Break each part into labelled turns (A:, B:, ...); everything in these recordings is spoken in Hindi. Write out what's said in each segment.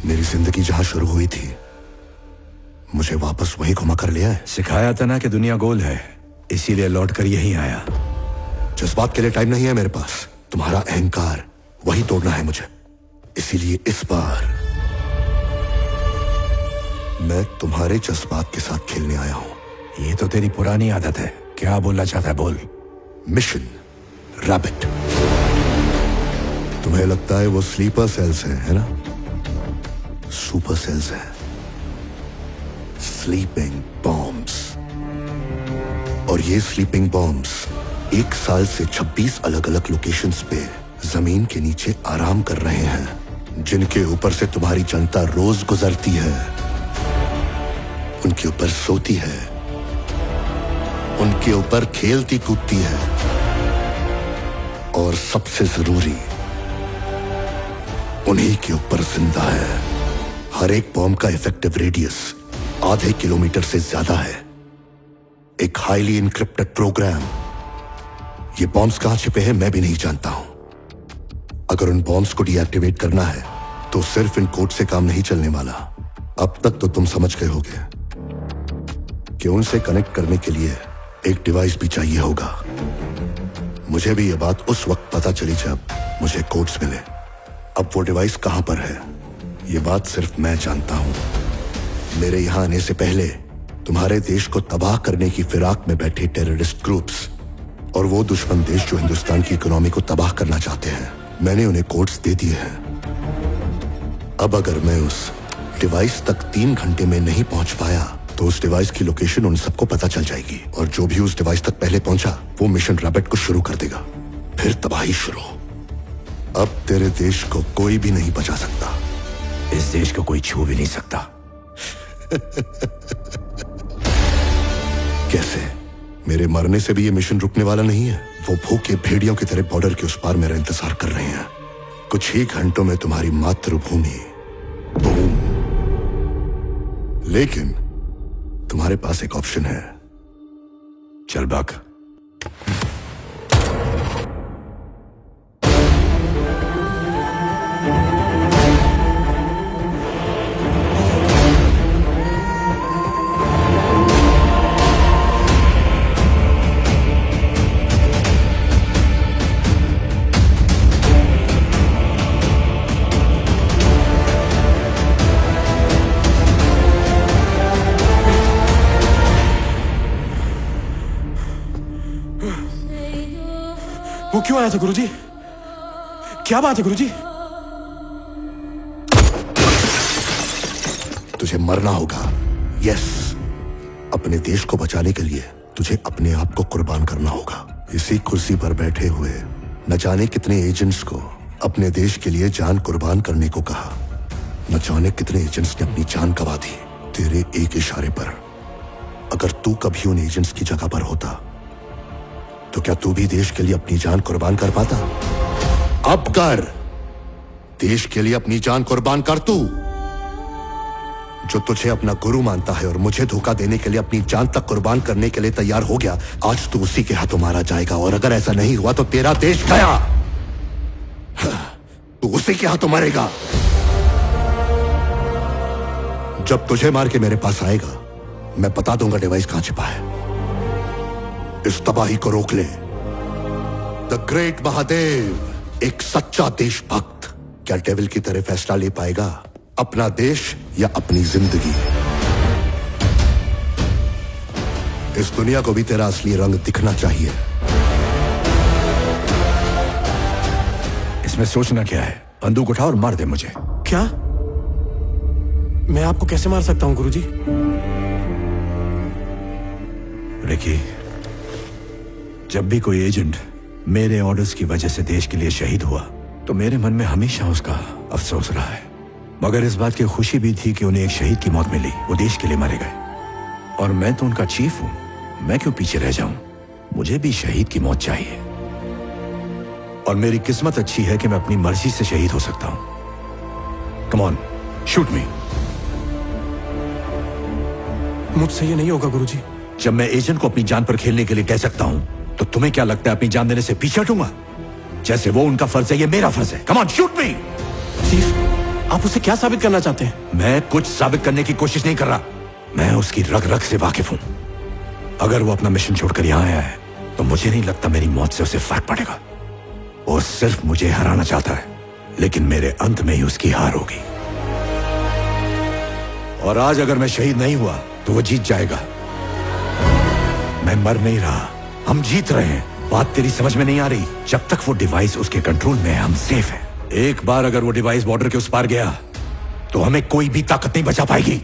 A: मेरी जिंदगी जहां शुरू हुई थी मुझे वापस वहीं घुमा कर ले आए।
B: सिखाया था ना कि दुनिया गोल है, इसीलिए लौट कर यहीं आया।
A: जज्बात के लिए टाइम नहीं है मेरे पास। तुम्हारा अहंकार वही तोड़ना है मुझे। इसीलिए इस बार मैं तुम्हारे जज्बात के साथ खेलने आया हूं।
B: ये तो तेरी पुरानी आदत है। क्या बोलना चाहता है बोल।
A: Mission rabbit. तुम्हें लगता है वो स्लीपर सेल्स है ना? सुपर सेल्स है, स्लीपिंग बॉम्ब्स। और ये स्लीपिंग बॉम्ब्स 1 साल से 26 अलग अलग लोकेशंस पे जमीन के नीचे आराम कर रहे हैं, जिनके ऊपर से तुम्हारी जनता रोज गुजरती है, उनके ऊपर सोती है, उनके ऊपर खेलती कूदती है, और सबसे जरूरी उन्हीं के ऊपर जिंदा है। हर एक बॉम्ब का इफेक्टिव रेडियस आधे किलोमीटर से ज्यादा है। एक हाईली इनक्रिप्टेड प्रोग्राम। ये बॉम्ब्स कहां छिपे हैं मैं भी नहीं जानता हूं। अगर उन बॉम्ब्स को डीएक्टिवेट करना है तो सिर्फ इन कोड से काम नहीं चलने वाला। अब तक तो तुम समझ गए होगे कि उनसे कनेक्ट करने के लिए एक डिवाइस भी चाहिए होगा। मुझे भी यह बात उस वक्त पता चली जब मुझे कोड्स मिले। अब वो डिवाइस कहां पर है ये बात सिर्फ मैं जानता हूं। मेरे यहां आने से पहले तुम्हारे देश को तबाह करने की फिराक में बैठे टेररिस्ट ग्रुप्स और वो दुश्मन देश जो हिंदुस्तान की इकोनॉमी को तबाह करना चाहते हैं, मैंने उन्हें कोड्स दे दिए हैं। अब अगर मैं उस डिवाइस तक 3 घंटे में नहीं पहुंच पाया तो उस डिवाइस की लोकेशन उन सबको पता चल जाएगी, और जो भी उस डिवाइस तक पहले पहुंचा वो मिशन रैबिट को शुरू कर देगा। फिर तबाही शुरू। अब तेरे देश को कोई भी नहीं बचा सकता।
B: इस देश को कोई छू भी नहीं सकता।
A: कैसे? मेरे मरने से भी ये मिशन रुकने वाला नहीं है। वो भूखे भेड़ियों की तरह बॉर्डर के उस पार मेरा इंतजार कर रहे हैं। कुछ ही घंटों में तुम्हारी मातृभूमि बूम। लेकिन तुम्हारे पास एक ऑप्शन है।
B: चल भाग।
C: वो क्यों आया था गुरुजी? क्या बात है गुरुजी?
A: तुझे मरना होगा। यस, अपने देश को बचाने के लिए तुझे अपने आप को कुर्बान करना होगा। इसी कुर्सी पर बैठे हुए न जाने कितने एजेंट्स को अपने देश के लिए जान कुर्बान करने को कहा। न जाने कितने एजेंट्स ने अपनी जान गंवा दी तेरे एक इशारे पर। अगर तू कभी उन एजेंट्स की जगह पर होता तो क्या तू भी देश के लिए अपनी जान कुर्बान कर पाता? अब कर। देश के लिए अपनी जान कुर्बान कर। तू जो तुझे अपना गुरु मानता है और मुझे धोखा देने के लिए अपनी जान तक कुर्बान करने के लिए तैयार हो गया, आज तू उसी के हाथों मारा जाएगा। और अगर ऐसा नहीं हुआ तो तेरा देश गया। तू उसी के हाथों मरेगा। जब तुझे मार के मेरे पास आएगा मैं बता दूंगा डिवाइस कहां छिपा है। इस तबाही को रोक ले। द ग्रेट महादेव, एक सच्चा देशभक्त, क्या डेविल की तरह फैसला ले पाएगा? अपना देश या अपनी जिंदगी? इस दुनिया को भी तेरा असली रंग दिखना चाहिए।
B: इसमें सोचना क्या है? बंदूक उठा और मार दे मुझे।
C: क्या? मैं आपको कैसे मार सकता हूं गुरुजी?
B: रिकी, जब भी कोई एजेंट मेरे ऑर्डर्स की वजह से देश के लिए शहीद हुआ तो मेरे मन में हमेशा उसका अफसोस रहा है, मगर इस बात की खुशी भी थी कि उन्हें एक शहीद की मौत मिली। वो देश के लिए मारे गए और मैं तो उनका चीफ हूं। मैं क्यों पीछे रह जाऊं? मुझे भी शहीद की मौत चाहिए। और मेरी किस्मत अच्छी है कि मैं अपनी मर्जी से शहीद हो सकता हूं। कम ऑन, शूट मी।
C: मुझसे ये नहीं होगा गुरुजी।
B: जब मैं एजेंट को अपनी जान पर खेलने के लिए कह सकता हूं तो तुम्हें क्या लगता है अपनी जान देने से पीछे हटूंगा? जैसे वो उनका फर्ज है, ये मेरा फर्ज है। Come on, shoot me.
C: Chief, आप उसे क्या साबित करना चाहते हैं?
B: मैं कुछ साबित करने की कोशिश नहीं कर रहा। मैं उसकी रग रग से वाकिफ हूं। अगर वो अपना मिशन छोड़कर यहां आया है तो मुझे नहीं लगता मेरी मौत से उसे फर्क पड़ेगा। वो सिर्फ मुझे हराना चाहता है, लेकिन मेरे अंत में ही उसकी हार होगी। और आज अगर मैं शहीद नहीं हुआ तो वो जीत जाएगा। मैं मर नहीं रहा, हम जीत रहे हैं। बात तेरी समझ में नहीं आ रही? जब तक वो डिवाइस उसके कंट्रोल में है हम सेफ हैं। एक बार अगर वो डिवाइस बॉर्डर के उस पार गया तो हमें कोई भी ताकत नहीं बचा पाएगी।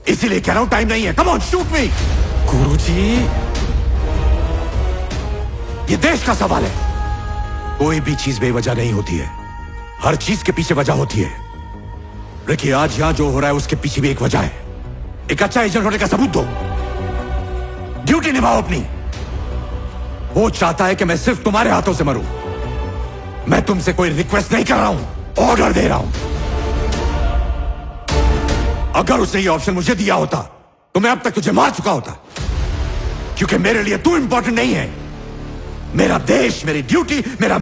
B: इसीलिए कह रहा हूं टाइम नहीं है। कम ऑन, शूट मी।
C: गुरुजी,
B: ये देश का सवाल है। कोई भी चीज बेवजह नहीं होती है, हर चीज के पीछे वजह होती है। देखिए, आज यहां जो हो रहा है उसके पीछे भी एक वजह है। एक अच्छा एजेंट होने का सबूत दो, ड्यूटी निभाओ अपनी। वो चाहता है कि मैं सिर्फ तुम्हारे हाथों से मरूं। मैं तुमसे कोई रिक्वेस्ट नहीं कर रहा हूं, ऑर्डर दे रहा हूं। अगर उसने ये ऑप्शन मुझे दिया होता तो मैं अब तक तुझे मार चुका होता, क्योंकि मेरे लिए तू इंपॉर्टेंट नहीं है। मेरा देश, मेरी ड्यूटी, मेरा